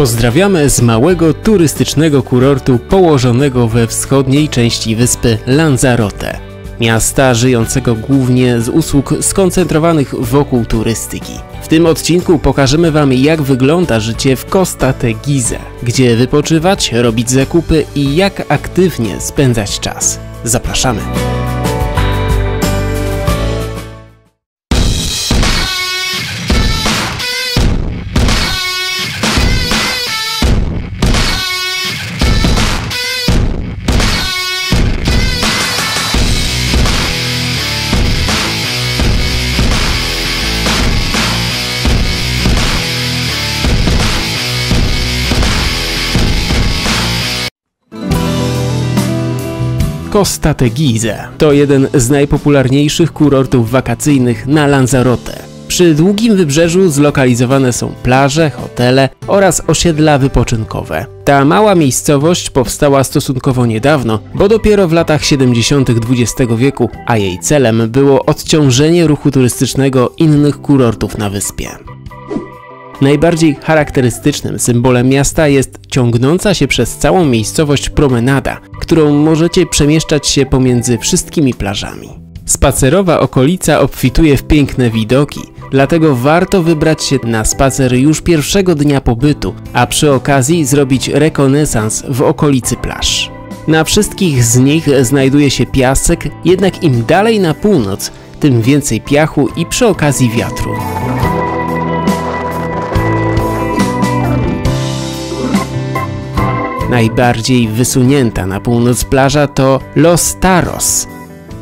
Pozdrawiamy z małego turystycznego kurortu położonego we wschodniej części wyspy Lanzarote, miasta żyjącego głównie z usług skoncentrowanych wokół turystyki. W tym odcinku pokażemy Wam, jak wygląda życie w Costa Teguise, gdzie wypoczywać, robić zakupy i jak aktywnie spędzać czas. Zapraszamy! Costa Teguise to jeden z najpopularniejszych kurortów wakacyjnych na Lanzarote. Przy długim wybrzeżu zlokalizowane są plaże, hotele oraz osiedla wypoczynkowe. Ta mała miejscowość powstała stosunkowo niedawno, bo dopiero w latach 70. XX wieku, a jej celem było odciążenie ruchu turystycznego innych kurortów na wyspie. Najbardziej charakterystycznym symbolem miasta jest ciągnąca się przez całą miejscowość promenada, którą możecie przemieszczać się pomiędzy wszystkimi plażami. Spacerowa okolica obfituje w piękne widoki, dlatego warto wybrać się na spacer już pierwszego dnia pobytu, a przy okazji zrobić rekonesans w okolicy plaż. Na wszystkich z nich znajduje się piasek, jednak im dalej na północ, tym więcej piachu i przy okazji wiatru. Najbardziej wysunięta na północ plaża to Los Taros,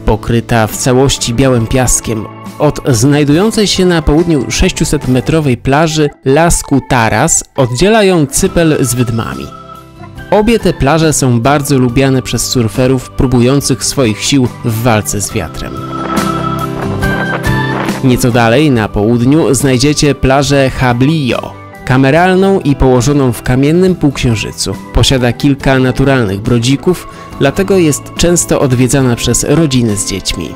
pokryta w całości białym piaskiem. Od znajdującej się na południu 600-metrowej plaży Las Cutaras oddziela ją cypel z wydmami. Obie te plaże są bardzo lubiane przez surferów próbujących swoich sił w walce z wiatrem. Nieco dalej na południu znajdziecie plażę Jablillo, kameralną i położoną w kamiennym półksiężycu. Posiada kilka naturalnych brodzików, dlatego jest często odwiedzana przez rodziny z dziećmi.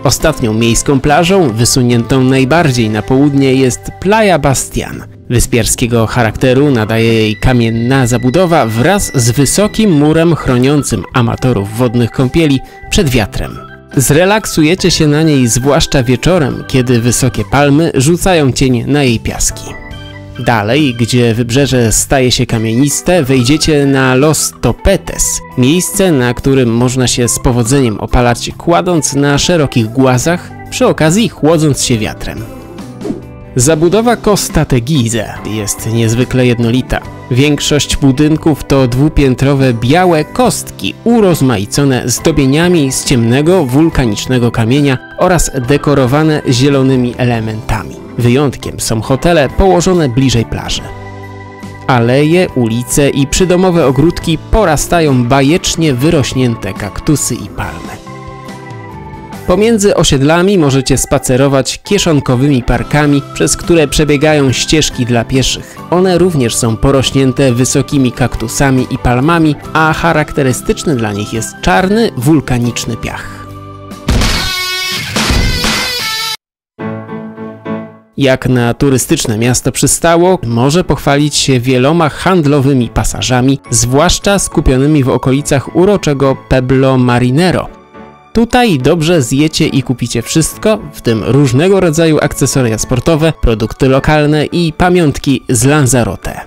Ostatnią miejską plażą, wysuniętą najbardziej na południe, jest Playa Bastian. Wyspiarskiego charakteru nadaje jej kamienna zabudowa wraz z wysokim murem chroniącym amatorów wodnych kąpieli przed wiatrem. Zrelaksujecie się na niej zwłaszcza wieczorem, kiedy wysokie palmy rzucają cień na jej piaski. Dalej, gdzie wybrzeże staje się kamieniste, wejdziecie na Los Topetes, miejsce, na którym można się z powodzeniem opalać, kładąc na szerokich głazach, przy okazji chłodząc się wiatrem. Zabudowa Costa Teguise jest niezwykle jednolita. Większość budynków to dwupiętrowe białe kostki urozmaicone zdobieniami z ciemnego wulkanicznego kamienia oraz dekorowane zielonymi elementami. Wyjątkiem są hotele położone bliżej plaży. Aleje, ulice i przydomowe ogródki porastają bajecznie wyrośnięte kaktusy i palmy. Pomiędzy osiedlami możecie spacerować kieszonkowymi parkami, przez które przebiegają ścieżki dla pieszych. One również są porośnięte wysokimi kaktusami i palmami, a charakterystyczny dla nich jest czarny, wulkaniczny piach. Jak na turystyczne miasto przystało, może pochwalić się wieloma handlowymi pasażami, zwłaszcza skupionymi w okolicach uroczego Pueblo Marinero. Tutaj dobrze zjecie i kupicie wszystko, w tym różnego rodzaju akcesoria sportowe, produkty lokalne i pamiątki z Lanzarote.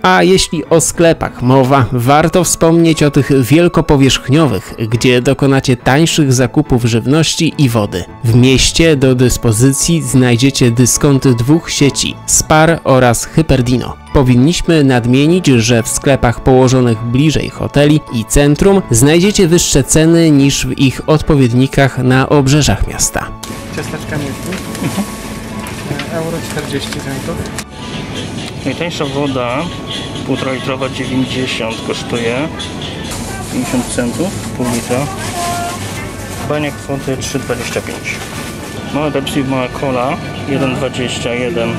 A jeśli o sklepach mowa, warto wspomnieć o tych wielkopowierzchniowych, gdzie dokonacie tańszych zakupów żywności i wody. W mieście do dyspozycji znajdziecie dyskonty dwóch sieci, Spar oraz Hyperdino. Powinniśmy nadmienić, że w sklepach położonych bliżej hoteli i centrum znajdziecie wyższe ceny niż w ich odpowiednikach na obrzeżach miasta. Ciasteczka mięsne, euro 40 centów. Najtańsza woda 1,5 litrowa 90 kosztuje 50 centów, pół litra. Baniak wody 3,25. Mała Pepsi, mała cola 1,21.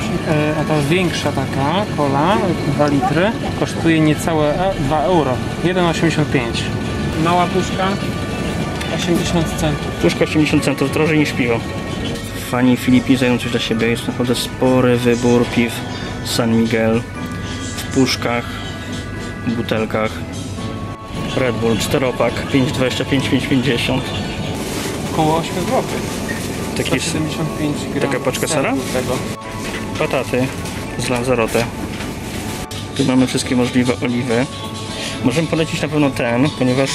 A ta większa taka cola 2 litry kosztuje niecałe 2 euro, 1,85. Mała puszka 80 centów. Puszka 80 centów, drożej niż piwo. fani Filipin znajdą coś dla siebie. Jest naprawdę spory wybór piw San Miguel w puszkach, w butelkach. Red Bull 4-opak 5,25, 5,50. Około 8 zł. 175 gram. Taka paczka sera? Tego. Pataty z Lanzarote. Tu mamy wszystkie możliwe oliwy. Możemy polecić na pewno ten, ponieważ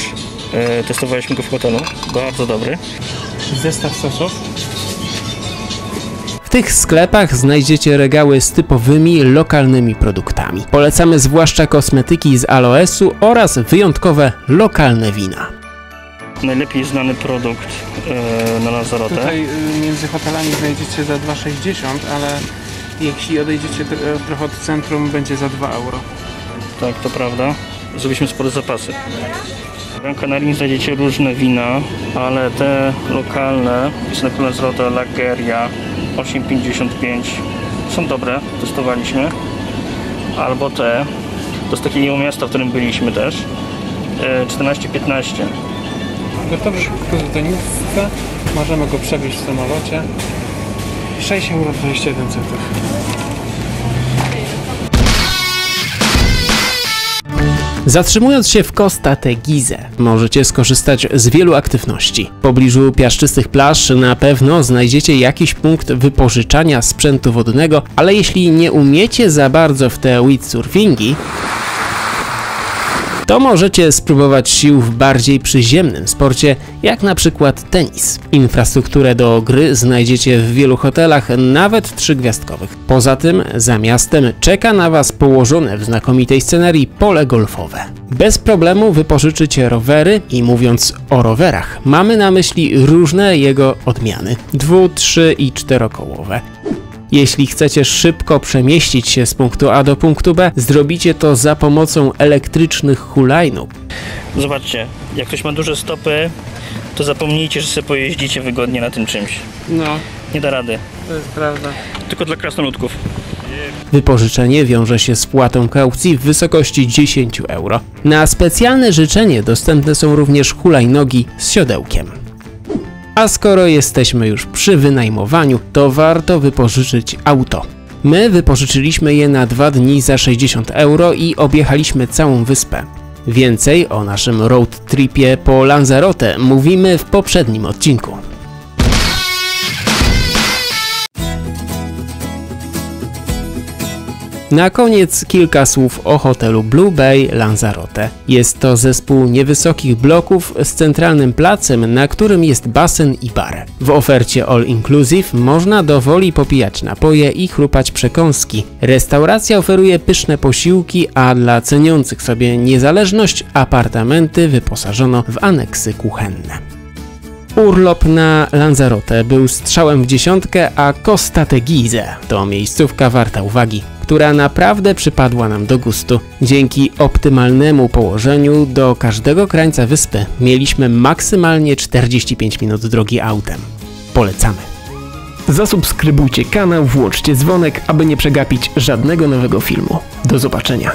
testowaliśmy go w hotelu. Bardzo dobry. Zestaw sosów. W tych sklepach znajdziecie regały z typowymi, lokalnymi produktami. Polecamy zwłaszcza kosmetyki z aloesu oraz wyjątkowe, lokalne wina. Najlepiej znany produkt na Lanzarote. Tutaj między hotelami znajdziecie za 2,60, ale jeśli odejdziecie trochę od centrum, będzie za 2 euro. Tak, to prawda. Zrobiliśmy spore zapasy. W Gran Canaria znajdziecie różne wina, ale te lokalne, jest na Lanzarote Lageria 8,55, są dobre, testowaliśmy. Albo te, to z takiego miasta, w którym byliśmy też, 14,15. Gotowy plus doniówkę, możemy go przewieźć w samolocie. 6,21 euro. Zatrzymując się w Costa Teguise, możecie skorzystać z wielu aktywności. W pobliżu piaszczystych plaż na pewno znajdziecie jakiś punkt wypożyczania sprzętu wodnego, ale jeśli nie umiecie za bardzo w te windsurfingi, to możecie spróbować sił w bardziej przyziemnym sporcie, jak na przykład tenis. Infrastrukturę do gry znajdziecie w wielu hotelach, nawet 3-gwiazdkowych. Poza tym, za miastem czeka na Was położone w znakomitej scenerii pole golfowe. Bez problemu wypożyczycie rowery i mówiąc o rowerach, mamy na myśli różne jego odmiany, 2-, 3- i 4-kołowe. Jeśli chcecie szybko przemieścić się z punktu A do punktu B, zrobicie to za pomocą elektrycznych hulajnóg. Zobaczcie, jak ktoś ma duże stopy, to zapomnijcie, że sobie pojeździcie wygodnie na tym czymś. No, Nie da rady. to jest prawda. Tylko dla krasnoludków. Wypożyczenie wiąże się z płatą kaucji w wysokości 10 euro. Na specjalne życzenie dostępne są również hulajnogi z siodełkiem. A skoro jesteśmy już przy wynajmowaniu, to warto wypożyczyć auto. My wypożyczyliśmy je na 2 dni za 60 euro i objechaliśmy całą wyspę. Więcej o naszym road tripie po Lanzarote mówimy w poprzednim odcinku. Na koniec kilka słów o hotelu Blue Bay Lanzarote. Jest to zespół niewysokich bloków z centralnym placem, na którym jest basen i bar. W ofercie all inclusive można do woli popijać napoje i chrupać przekąski. Restauracja oferuje pyszne posiłki, a dla ceniących sobie niezależność apartamenty wyposażono w aneksy kuchenne. Urlop na Lanzarote był strzałem w dziesiątkę, a Costa Teguise to miejscówka warta uwagi, która naprawdę przypadła nam do gustu. Dzięki optymalnemu położeniu do każdego krańca wyspy mieliśmy maksymalnie 45 minut drogi autem. Polecamy. Zasubskrybujcie kanał, włączcie dzwonek, aby nie przegapić żadnego nowego filmu. Do zobaczenia.